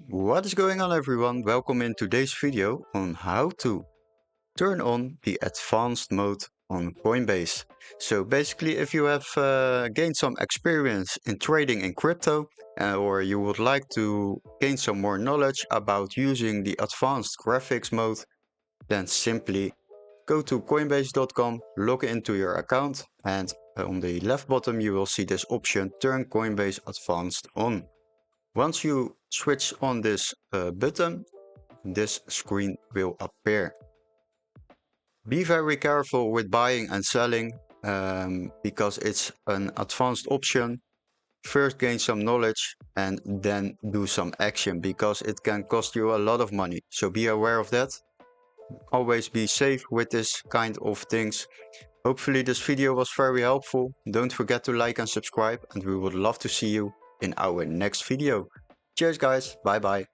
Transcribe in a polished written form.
What is going on, everyone? Welcome in today's video on how to turn on the advanced mode on Coinbase. So basically, if you have gained some experience in trading in crypto or you would like to gain some more knowledge about using the advanced graphics mode, then simply go to coinbase.com, log into your account, and on the left bottom you will see this option, turn Coinbase advanced on. Once you switch on this button, this screen will appear. Be very careful with buying and selling because it's an advanced option. First gain some knowledge and then do some action because it can cost you a lot of money. So be aware of that. Always be safe with this kind of things. Hopefully this video was very helpful. Don't forget to like and subscribe, and we would love to see you in our next video. Cheers guys, bye bye.